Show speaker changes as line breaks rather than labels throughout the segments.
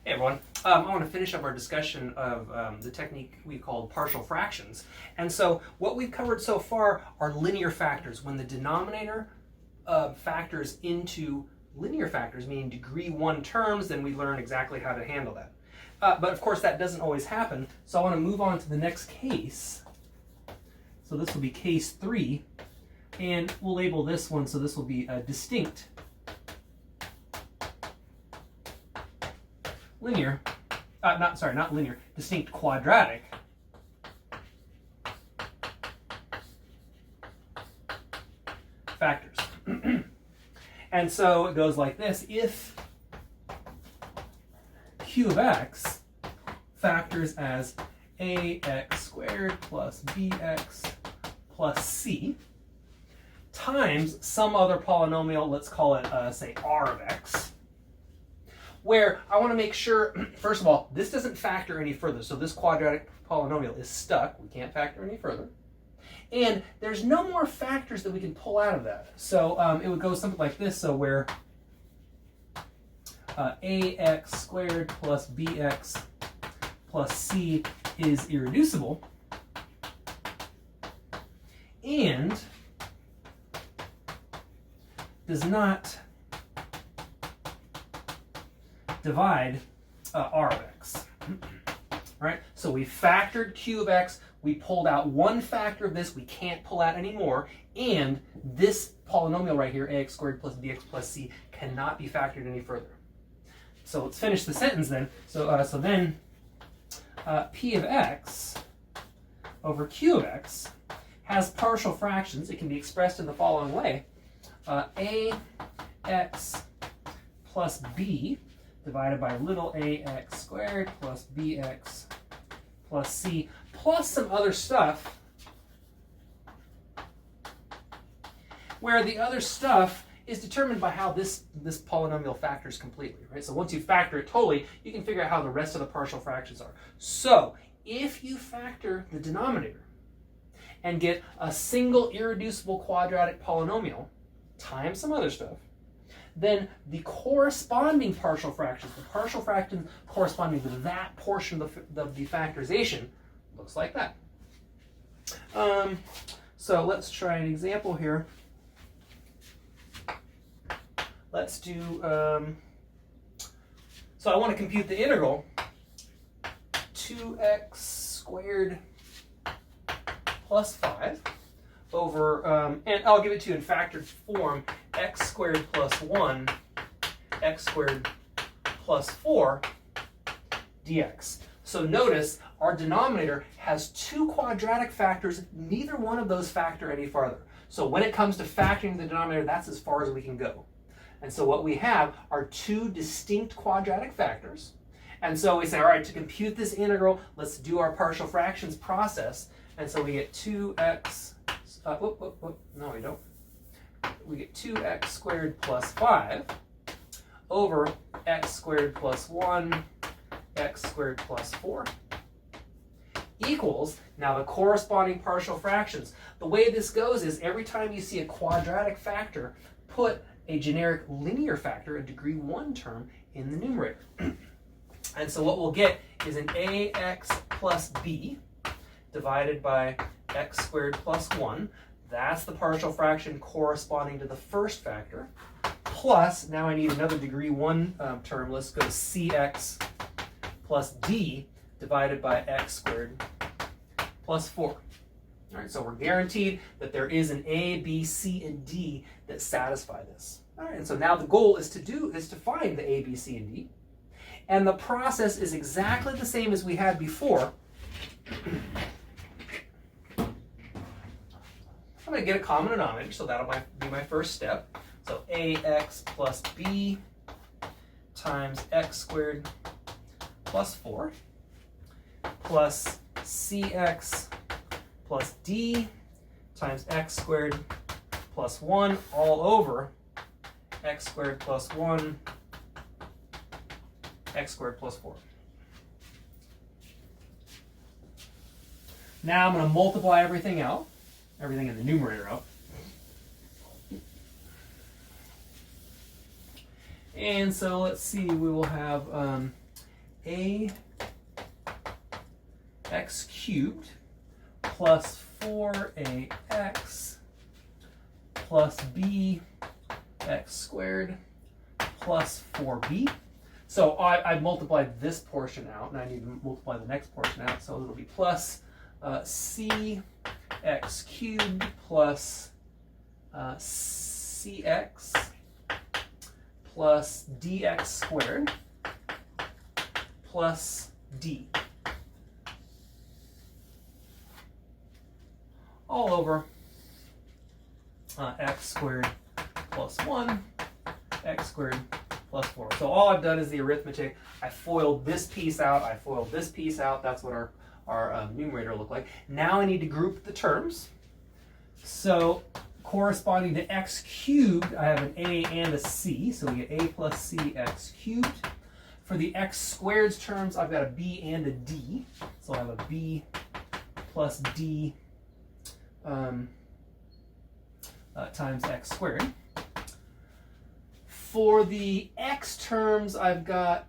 Hey everyone, I want to finish up our discussion of the technique we called partial fractions. And so what we've covered so far are linear factors. When the denominator factors into linear factors, meaning degree 1 terms, then we learn exactly how to handle that. But of course that doesn't always happen, so I want to move on to the next case. So this will be case 3, and we'll label this one, so this will be a distinct linear, not linear, distinct quadratic factors. And so it goes like this: if q of x factors as ax squared plus bx plus c times some other polynomial, let's call it, say, r of x, where I want to make sure, first of all, this doesn't factor any further. So this quadratic polynomial is stuck. We can't factor any further. And there's no more factors that we can pull out of that. So it would go something like this. So where ax squared plus bx plus c is irreducible, and does not divide r of x. Right? So we factored q of x, we pulled out one factor of this, we can't pull out any more, and this polynomial right here, ax squared plus bx plus c, cannot be factored any further. So let's finish the sentence then. So then p of x over q of x has partial fractions. It can be expressed in the following way: ax plus b divided by little ax squared plus bx plus c plus some other stuff, where the other stuff is determined by how this polynomial factors completely, right? So once you factor it totally, you can figure out how the rest of the partial fractions are. So if you factor the denominator and get a single irreducible quadratic polynomial times some other stuff, then the corresponding partial fractions, the partial fraction corresponding to that portion of the factorization, looks like that. So let's try an example here. Let's do, so I want to compute the integral 2x squared plus 5 over, and I'll give it to you in factored form, x squared plus 1, x squared plus 4 dx. So notice our denominator has two quadratic factors. Neither one of those factor any farther. So when it comes to factoring the denominator, that's as far as we can go. And so what we have are two distinct quadratic factors. And so we say, all right, to compute this integral, let's do our partial fractions process. And so we get 2x, no we don't. We get 2x squared plus 5 over x squared plus 1, x squared plus 4 equals, now the corresponding partial fractions. The way this goes is every time you see a quadratic factor, put a generic linear factor, a degree 1 term, in the numerator. And so what we'll get is an ax plus b divided by x squared plus 1. That's the partial fraction corresponding to the first factor. Plus, now I need another degree 1 term. Let's go cx plus d divided by x squared plus 4. All right, so we're guaranteed that there is an A, B, C, and D that satisfy this. All right, and so now the goal is to find the A, B, C, and D. And the process is exactly the same as we had before. I'm going to get a common denominator, so that'll be my first step. So ax plus b times x squared plus 4 plus cx plus d times x squared plus 1 all over x squared plus 1, x squared plus 4. Now I'm going to multiply everything out, everything in the numerator out. And so let's see, we will have a x cubed plus 4ax plus b x squared plus 4b. So I multiplied this portion out, and I need to multiply the next portion out, so it'll be plus c x cubed plus cx plus dx squared plus d, all over x squared plus 1, x squared plus 4. So all I've done is the arithmetic. I foiled this piece out, I foiled this piece out. That's what our numerator looked like. Now I need to group the terms. So corresponding to x cubed, I have an a and a c. So we get a plus c x cubed. For the x squared terms, I've got a b and a d. So I have a b plus d times x squared. For the x terms, I've got,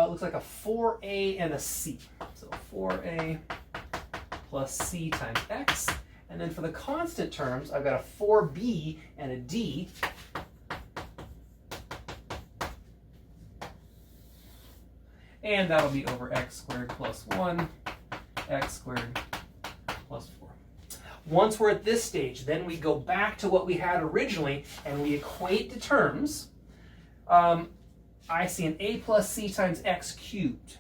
looks like a 4a and a c. So 4a plus c times x. And then for the constant terms, I've got a 4b and a d. And that'll be over x squared plus 1, x squared plus 4. Once we're at this stage, then we go back to what we had originally, and we equate the terms. I see an a plus c times x cubed.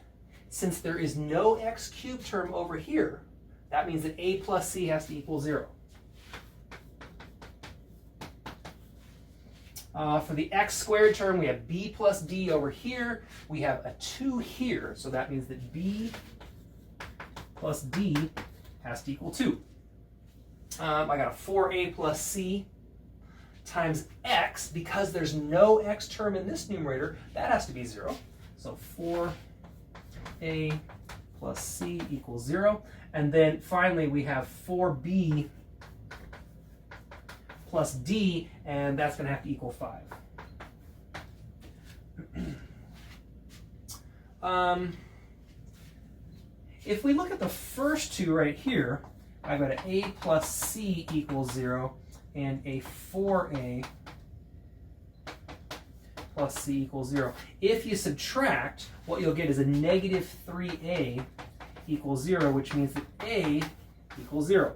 Since there is no x cubed term over here, that means that a plus c has to equal 0. For the x squared term, we have b plus d over here. We have a 2 here, so that means that b plus d has to equal 2. I got a 4a plus c times x. Because there's no x term in this numerator, that has to be 0. So 4a plus c equals 0. And then finally we have 4b plus d, and that's going to have to equal 5. If we look at the first two right here, I've got an a plus c equals 0 and a 4a plus c equals 0. If you subtract, what you'll get is a negative 3a equals 0, which means that a equals 0.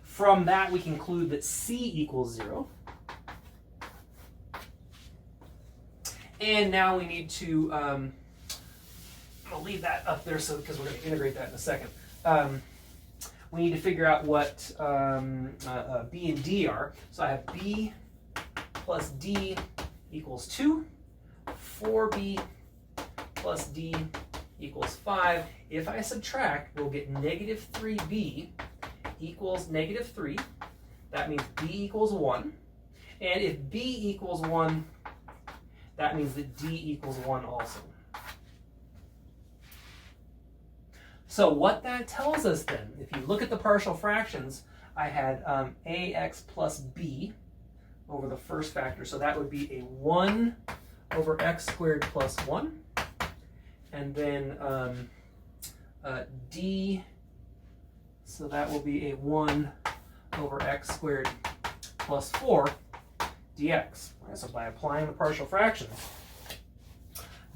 From that, we conclude that c equals 0. And now we need to, I'm going to leave that up there because we're going to integrate that in a second. We need to figure out what b and d are. So I have b plus d equals 2. 4b plus d equals 5. If I subtract, we'll get negative 3b equals negative 3. That means b equals 1. And if b equals 1, that means that d equals 1 also. So what that tells us then, if you look at the partial fractions, I had ax plus b over the first factor. So that would be a 1 over x squared plus 1. And then d, so that will be a 1 over x squared plus 4 dx. Right, so by applying the partial fractions,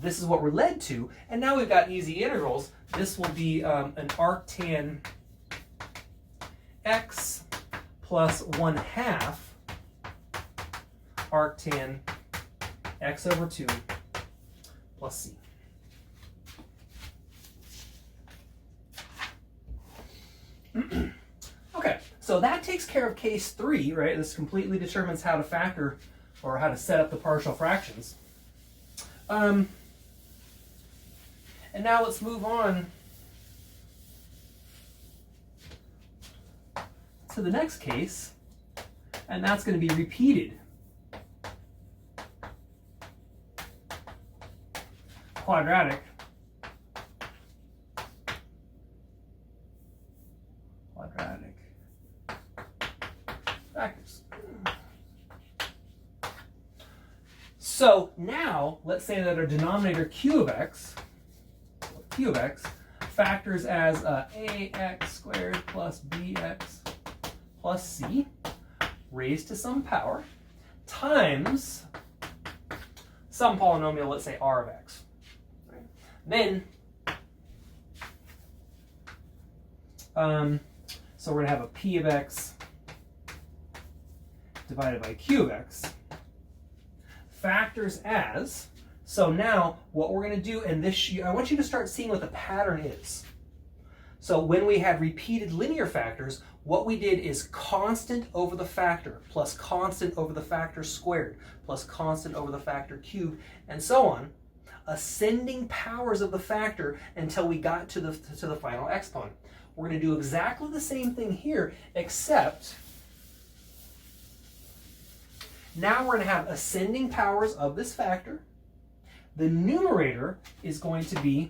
this is what we're led to. And now we've got easy integrals. This will be an arctan x plus 1/2 arctan x over 2 plus c. Okay, so that takes care of case 3, right? This completely determines how to factor or how to set up the partial fractions. And now let's move on to the next case, and that's going to be repeated. Quadratic factors. So now, let's say that our denominator q of x q of x factors as ax squared plus bx plus c raised to some power times some polynomial, let's say r of x. Right? Then, so we're going to have a p of x divided by q of x factors as, so now what we're going to do, and this, I want you to start seeing what the pattern is. So when we had repeated linear factors, what we did is constant over the factor plus constant over the factor squared plus constant over the factor cubed and so on, ascending powers of the factor until we got to the final exponent. We're going to do exactly the same thing here, except now we're going to have ascending powers of this factor. The numerator is going to be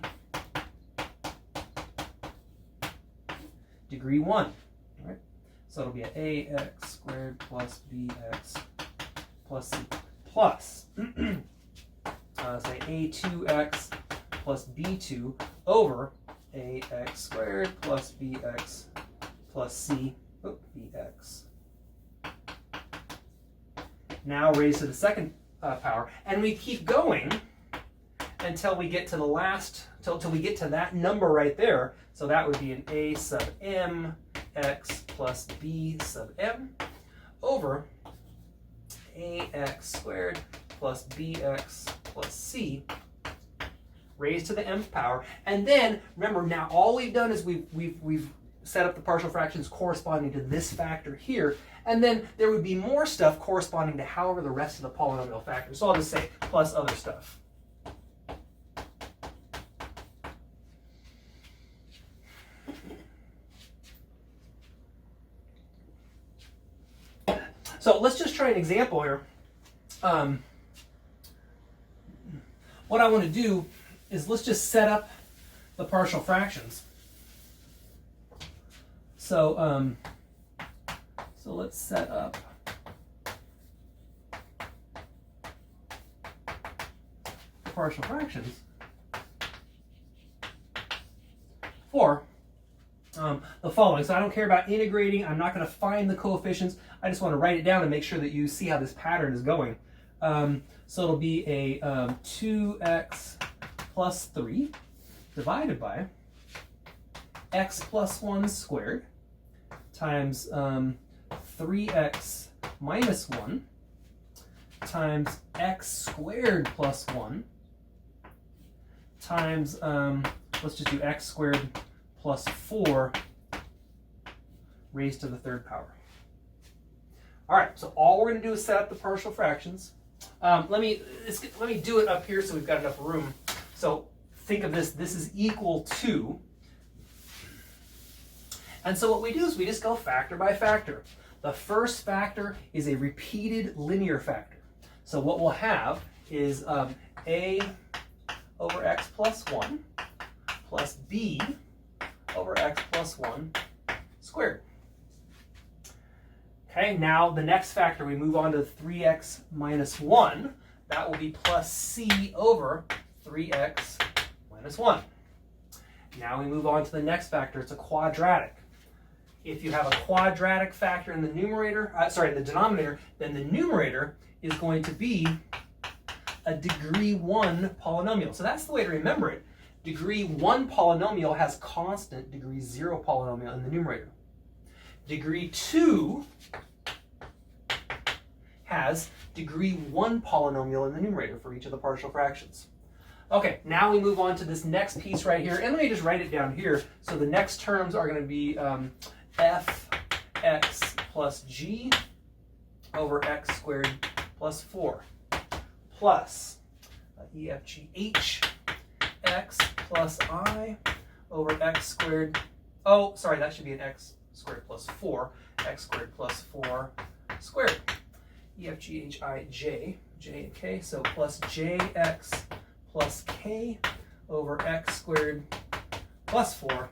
degree 1. Right? So it'll be an ax squared plus bx plus c plus say a2x plus b2 over ax squared plus bx plus c bx. Now raised to the second power, and we keep going until we get to the last, till we get to that number right there. So that would be an a sub m x plus b sub m over ax squared plus bx plus c raised to the mth power. And then remember, now all we've done is we've set up the partial fractions corresponding to this factor here, and then there would be more stuff corresponding to however the rest of the polynomial factors. So I'll just say plus other stuff. So let's just try an example here. What I want to do is let's just set up the partial fractions. So, so let's set up partial fractions for the following. So I don't care about integrating. I'm not going to find the coefficients. I just want to write it down and make sure that you see how this pattern is going. So it'll be a 2x plus 3 divided by x plus 1 squared times 3x minus 1 times x squared plus 1 times, let's just do x squared plus 4 raised to the third power. All right, so all we're going to do is set up the partial fractions. Let me do it up here so we've got enough room. So think of this, this is equal to, and so what we do is we just go factor by factor. The first factor is a repeated linear factor. So what we'll have is a over x plus 1 plus b over x plus 1 squared. Okay, now the next factor, we move on to 3x minus 1. That will be plus c over 3x minus 1. Now we move on to the next factor. It's a quadratic. If you have a quadratic factor in the numerator, the denominator, then the numerator is going to be a degree 1 polynomial. So that's the way to remember it. Degree 1 polynomial has constant degree 0 polynomial in the numerator. Degree 2 has degree 1 polynomial in the numerator for each of the partial fractions. Okay, now we move on to this next piece right here, and let me just write it down here. So the next terms are going to be fx plus g over x squared plus 4 plus efgh x plus I over x squared. Oh, sorry, that should be an x squared plus 4, x squared plus 4 squared. efghij, j and k, so plus jx plus k over x squared plus 4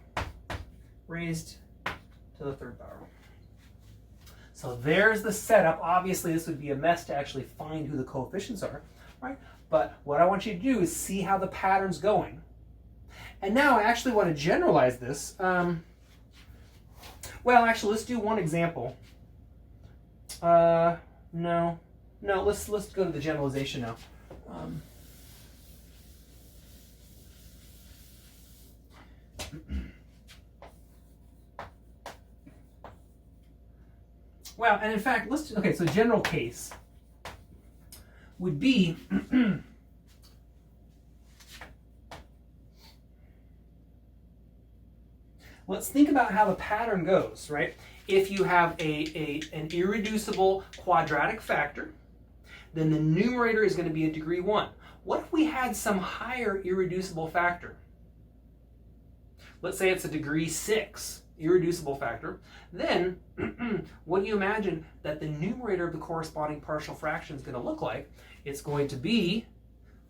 raised to the third power. So there's the setup. Obviously, this would be a mess to actually find who the coefficients are, right? But what I want you to do is see how the pattern's going. And now I actually want to generalize this. Well, actually, let's do one example. No, let's go to the generalization now. Well, and in fact, okay, so general case would be let's think about how the pattern goes, right? If you have an irreducible quadratic factor, then the numerator is going to be a degree 1. What if we had some higher irreducible factor? Let's say it's a degree 6 irreducible factor. Then, what do you imagine that the numerator of the corresponding partial fraction is going to look like? It's going to be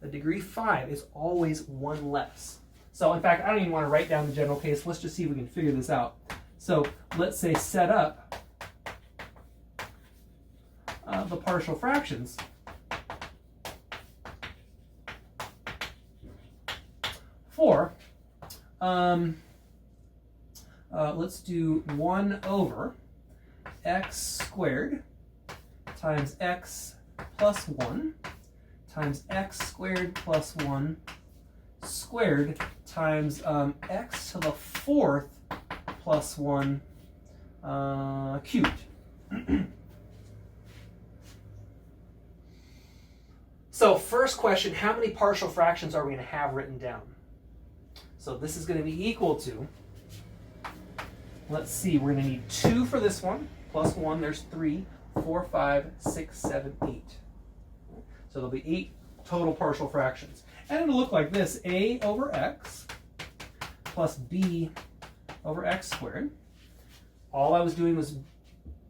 a degree 5. It's always 1 less. So in fact, I don't even want to write down the general case. Let's just see if we can figure this out. So let's say set up the partial fractions for, let's do 1 over x squared times x plus 1 times x squared plus 1 squared times x to the 4th plus 1 cubed. So first question, how many partial fractions are we going to have written down? So this is going to be equal to, let's see, we're going to need 2 for this one, plus 1, there's 3, 4, 5, 6, 7, 8. So there'll be 8 total partial fractions. And it'll look like this, a over x plus b over x squared. All I was doing was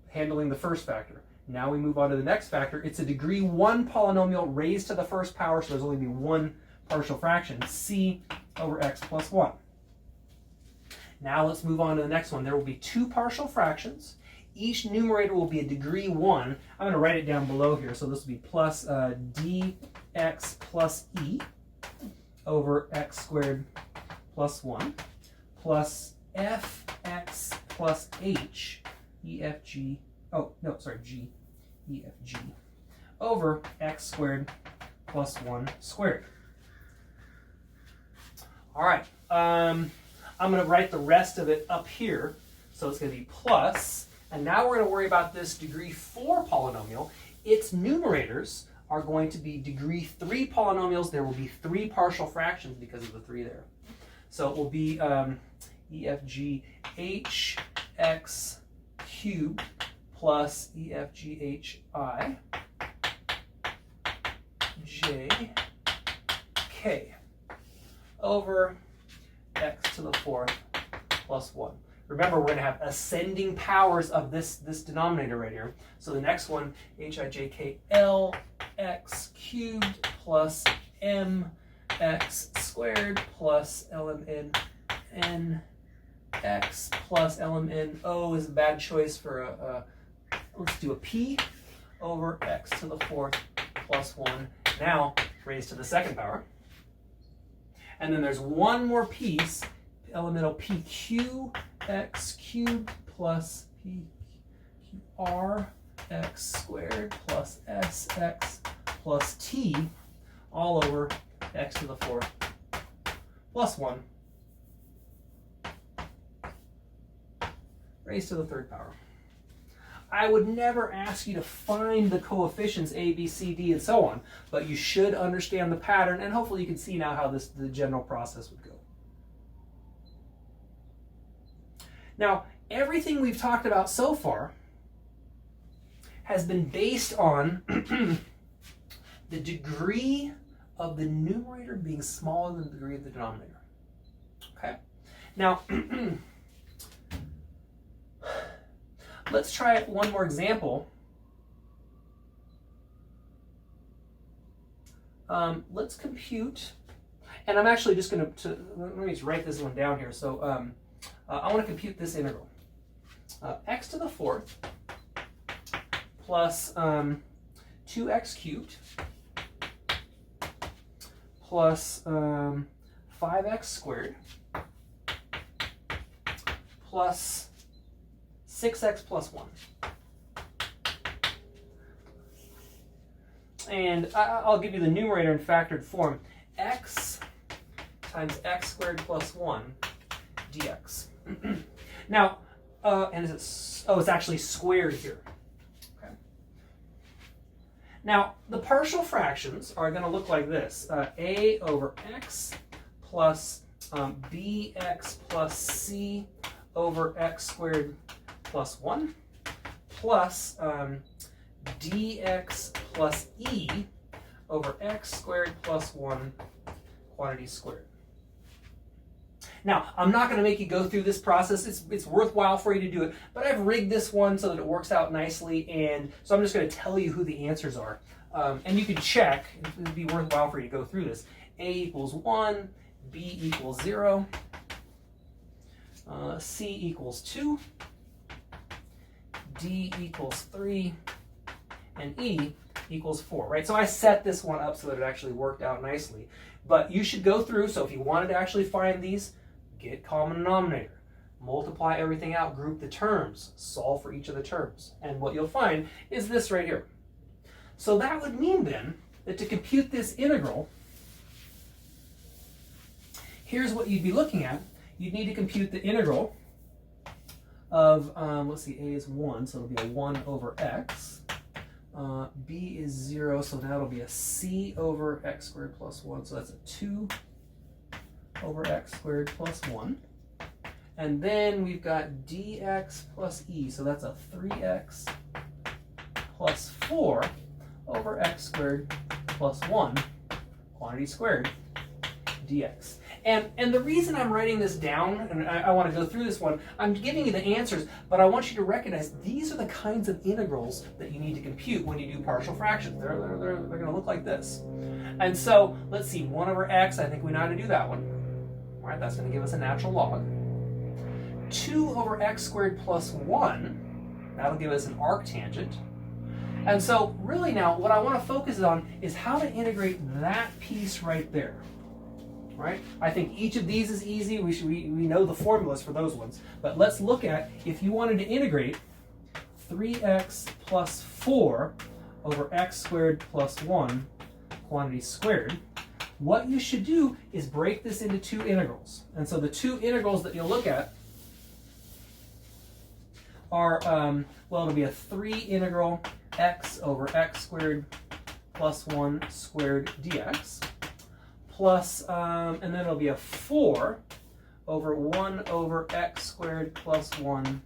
handling the first factor. Now we move on to the next factor. It's a degree 1 polynomial raised to the first power, so there's only be 1 partial fraction, c over x plus 1. Now let's move on to the next one. There will be 2 partial fractions. Each numerator will be a degree 1. I'm going to write it down below here. So this will be plus dx plus e over x squared plus 1 plus fx plus h efg, oh, no, sorry, g, efg over x squared plus 1 squared. All right, I'm going to write the rest of it up here. So it's going to be plus, and now we're going to worry about this degree 4 polynomial. Its numerators are going to be degree 3 polynomials. There will be 3 partial fractions because of the 3 there. So it will be EFG HX cubed plus EFG HI JK over x to the 4th plus 1. Remember, we're going to have ascending powers of this denominator right here. So the next one, HIJK LX cubed plus MX squared plus LMN NX plus LMNO is a bad choice for a let's do a P over x to the 4th plus 1. Now raised to the 2nd power. And then there's one more piece, elemental PQ x cubed plus PQR x squared plus SX plus T all over x to the 4th plus 1 raised to the 3rd power. I would never ask you to find the coefficients A, B, C, D, and so on, but you should understand the pattern, and hopefully you can see now how the general process would go. Now, everything we've talked about so far has been based on the degree of the numerator being smaller than the degree of the denominator. Okay? Now, let's try one more example. Let's compute, and I'm actually just going to let me just write this one down here. So I want to compute this integral. X to the 4th plus 2x cubed plus 5x squared plus 6x plus 1. And I'll give you the numerator in factored form. X times x squared plus 1 dx. Now, and it's actually squared here. Okay. Now, the partial fractions are going to look like this. A over x plus bx plus c over x squared plus 1 plus dx plus e over x squared plus 1 quantity squared. Now, I'm not going to make you go through this process. It's worthwhile for you to do it, but I've rigged this one so that it works out nicely, and so I'm just going to tell you who the answers are. And you can check. It would be worthwhile for you to go through this. A equals 1, B equals 0, C equals 2, D equals 3, and E equals 4, right? So I set this one up so that it actually worked out nicely. But you should go through, so if you wanted to actually find these, get common denominator, multiply everything out, group the terms, solve for each of the terms. And what you'll find is this right here. So that would mean then that to compute this integral, here's what you'd be looking at. You'd need to compute the integral of, let's see, a is 1, so it'll be a 1 over x. B is 0, so now it'll be a c over x squared plus 1, so that's a 2 over x squared plus 1. And then we've got dx plus e, so that's a 3x plus 4 over x squared plus 1 quantity squared dx. And the reason I'm writing this down, and I want to go through this one, I'm giving you the answers, but I want you to recognize these are the kinds of integrals that you need to compute when you do partial fractions. They're going to look like this. And so, let's see, 1 over x, I think we know how to do that one. All right, that's going to give us a natural log. 2 over x squared plus 1, that'll give us an arctangent. And so, really now, what I want to focus on is how to integrate that piece right there. Right? I think each of these is easy. We know the formulas for those ones. But let's look at, if you wanted to integrate 3x plus 4 over x squared plus 1 quantity squared, what you should do is break this into two integrals. And so the two integrals that you'll look at are, well, it'll be a 3 integral x over x squared plus 1 squared dx. Plus, and then it'll be a 4 over 1 over x squared plus 1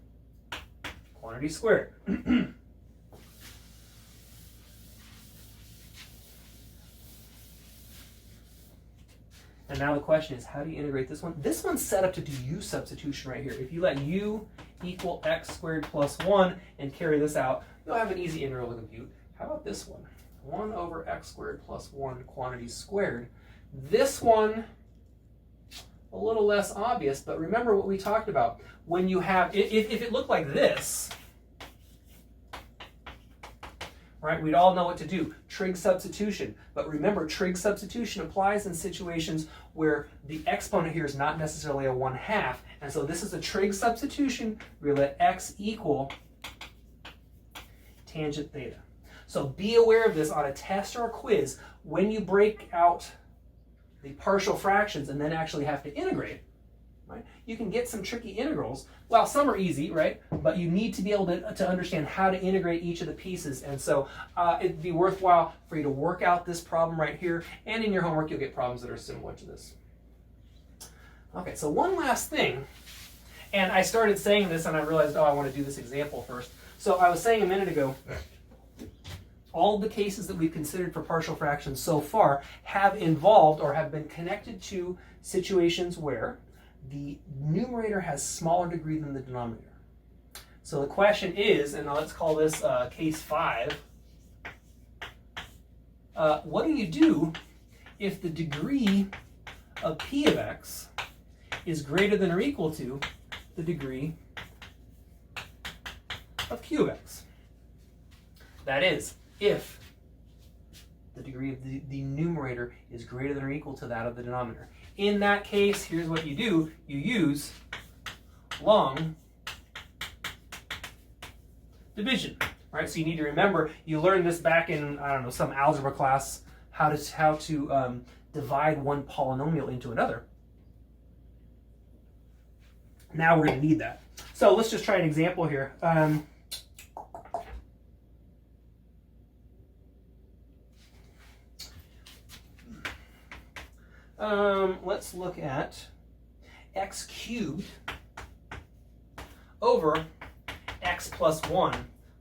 quantity squared. And now the question is, how do you integrate this one? This one's set up to do u substitution right here. If you let u equal x squared plus 1 and carry this out, you'll have an easy integral to compute. How about this one? 1 over x squared plus 1 quantity squared. This one, a little less obvious, but remember what we talked about. When you have, if it looked like this, right, we'd all know what to do. Trig substitution. But remember, trig substitution applies in situations where the exponent here is not necessarily a 1/2. And so this is a trig substitution. We let x equal tangent theta. So be aware of this on a test or a quiz. When you break out the partial fractions and then actually have to integrate, right? You can get some tricky integrals. Well, some are easy, right? But you need to be able to understand how to integrate each of the pieces. And so it'd be worthwhile for you to work out this problem right here. And in your homework, you'll get problems that are similar to this. Okay, so one last thing. And I started saying this and I realized, oh, I want to do this example first. So I was saying a minute ago, all the cases that we've considered for partial fractions so far have involved or have been connected to situations where the numerator has smaller degree than the denominator. So the question is, and now let's call this case 5, what do you do if the degree of p of x is greater than or equal to the degree of q of x? That is, if the degree of the numerator is greater than or equal to that of the denominator. In that case, here's what you do. You use long division, right? So you need to remember, you learned this back in, I don't know, some algebra class, how to divide one polynomial into another. Now we're going to need that. So let's just try an example here. Let's look at x cubed over x plus 1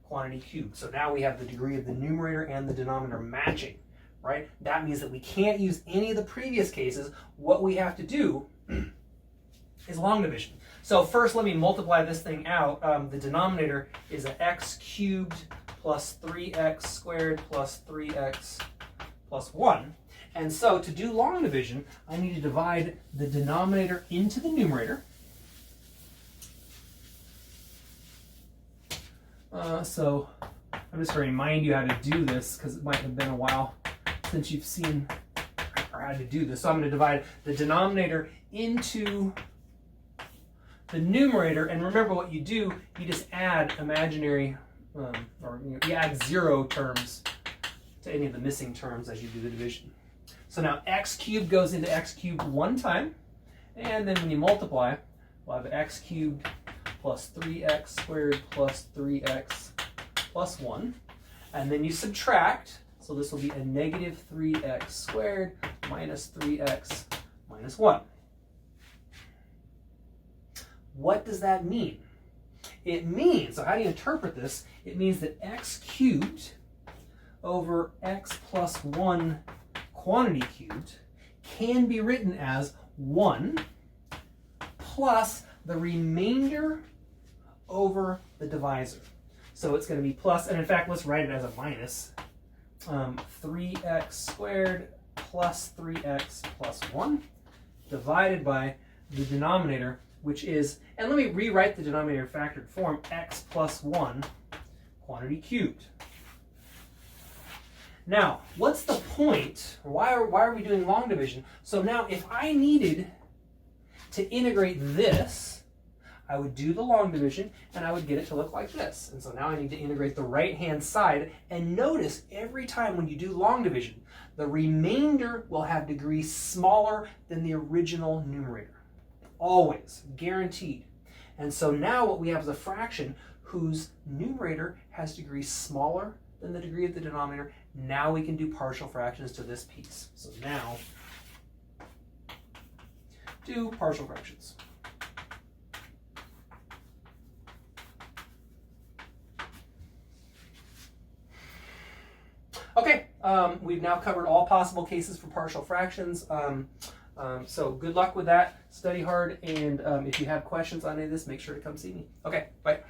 quantity cubed. So now we have the degree of the numerator and the denominator matching, right? That means that we can't use any of the previous cases. What we have to do is long division. So first, let me multiply this thing out. The denominator is a x cubed plus 3x squared plus 3x plus 1. And so to do long division, I need to divide the denominator into the numerator. So I'm just going to remind you how to do this because it might have been a while since you've seen or had to do this. So I'm going to divide the denominator into the numerator, and remember what you do, you just add imaginary, you add 0 terms to any of the missing terms as you do the division. So now x cubed goes into x cubed one time, and then when you multiply, we'll have x cubed plus 3x squared plus 3x plus 1. And then you subtract, so this will be a negative 3x squared minus 3x minus 1. What does that mean? It means, so how do you interpret this? It means that x cubed over x plus 1 quantity cubed can be written as 1 plus the remainder over the divisor. So it's going to be plus, and in fact, let's write it as a minus. 3x squared plus 3x plus 1 divided by the denominator, which is, and let me rewrite the denominator factored form, x plus 1 quantity cubed. Now, what's the point? Why are we doing long division? So now if I needed to integrate this, I would do the long division and I would get it to look like this. And so now I need to integrate the right-hand side, and notice every time when you do long division, the remainder will have degree smaller than the original numerator. Always, guaranteed. And so now what we have is a fraction whose numerator has degree smaller than the degree of the denominator. Now we can do partial fractions to this piece. So now, do partial fractions. Okay, we've now covered all possible cases for partial fractions. So good luck with that. Study hard, and if you have questions on any of this, make sure to come see me. Okay, bye.